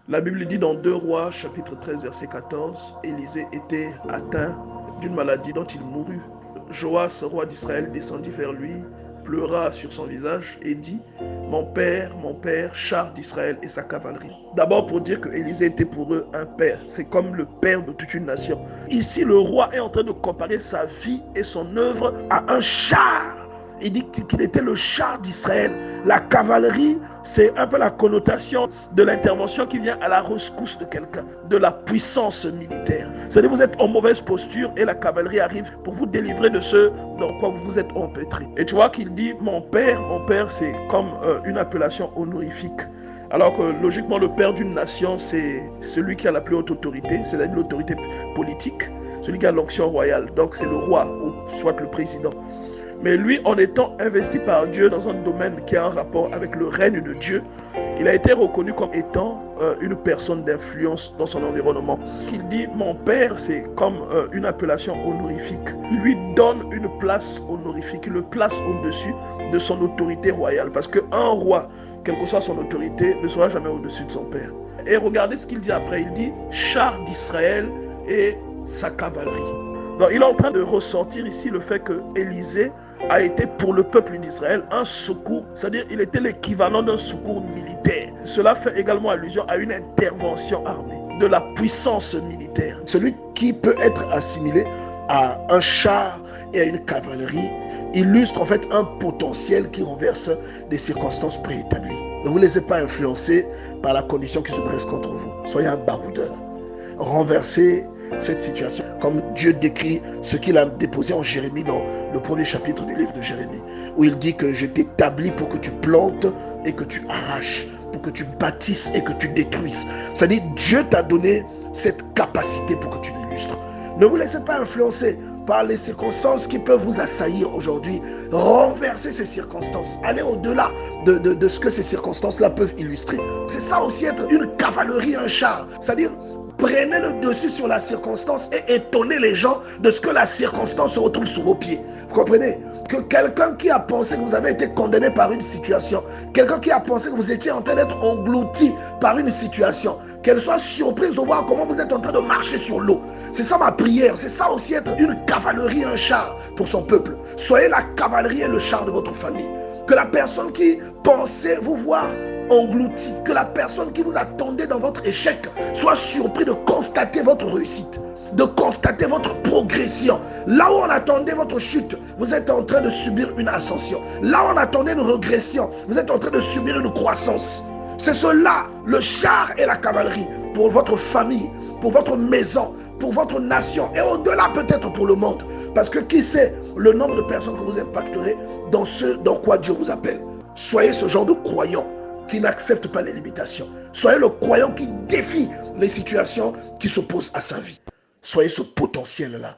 La Bible dit dans 2 Rois, chapitre 13, verset 14, Élisée était atteint d'une maladie dont il mourut. Joas, roi d'Israël, descendit vers lui, pleura sur son visage et dit, mon père, char d'Israël et sa cavalerie. D'abord pour dire que Élisée était pour eux un père, c'est comme le père de toute une nation. Ici, le roi est en train de comparer sa vie et son œuvre à un char. Il dit qu'il était le char d'Israël. La cavalerie, c'est un peu la connotation de l'intervention qui vient à la rescousse de quelqu'un, de la puissance militaire. C'est-à-dire que vous êtes en mauvaise posture et la cavalerie arrive pour vous délivrer de ce dans quoi vous vous êtes empêtré. Et tu vois qu'il dit mon père, c'est comme une appellation honorifique. Alors que logiquement, le père d'une nation, c'est celui qui a la plus haute autorité, c'est-à-dire l'autorité politique, celui qui a l'onction royale. Donc c'est le roi ou soit le président. Mais lui, en étant investi par Dieu dans un domaine qui a un rapport avec le règne de Dieu, il a été reconnu comme étant une personne d'influence dans son environnement. Il dit, mon père, c'est comme une appellation honorifique. Il lui donne une place honorifique, il le place au-dessus de son autorité royale. Parce qu'un roi, quelle que soit son autorité, ne sera jamais au-dessus de son père. Et regardez ce qu'il dit après. Il dit, char d'Israël et sa cavalerie. Donc, il est en train de ressortir ici le fait que Élisée a été pour le peuple d'Israël un secours, c'est-à-dire il était l'équivalent d'un secours militaire. Cela fait également allusion à une intervention armée, de la puissance militaire. Celui qui peut être assimilé à un char et à une cavalerie illustre en fait un potentiel qui renverse des circonstances préétablies. Ne vous laissez pas influencer par la condition qui se dresse contre vous. Soyez un baroudeur. Renversez cette situation, comme Dieu décrit ce qu'il a déposé en Jérémie dans le premier chapitre du livre de Jérémie, où il dit que je t'établis pour que tu plantes et que tu arraches, pour que tu bâtisses et que tu détruises. C'est-à-dire Dieu t'a donné cette capacité pour que tu l'illustres. Ne vous laissez pas influencer par les circonstances qui peuvent vous assaillir aujourd'hui. Renversez ces circonstances. Allez au-delà de ce que ces circonstances-là peuvent illustrer. C'est ça aussi être une cavalerie, un char. C'est-à-dire prenez le dessus sur la circonstance et étonnez les gens de ce que la circonstance se retrouve sous vos pieds. Vous comprenez? Que quelqu'un qui a pensé que vous avez été condamné par une situation, quelqu'un qui a pensé que vous étiez en train d'être englouti par une situation, qu'elle soit surprise de voir comment vous êtes en train de marcher sur l'eau. C'est ça ma prière, c'est ça aussi être une cavalerie, un char pour son peuple. Soyez la cavalerie et le char de votre famille. Que la personne qui pensait vous voir englouti, que la personne qui vous attendait dans votre échec soit surpris de constater votre réussite, de constater votre progression. Là où on attendait votre chute, vous êtes en train de subir une ascension. Là où on attendait une régression, vous êtes en train de subir une croissance. C'est cela, le char et la cavalerie, pour votre famille, pour votre maison, pour votre nation et au-delà peut-être pour le monde. Parce que qui sait le nombre de personnes que vous impacterez dans ce dans quoi Dieu vous appelle. Soyez ce genre de croyant qui n'accepte pas les limitations. Soyez le croyant qui défie les situations qui s'opposent à sa vie. Soyez ce potentiel-là.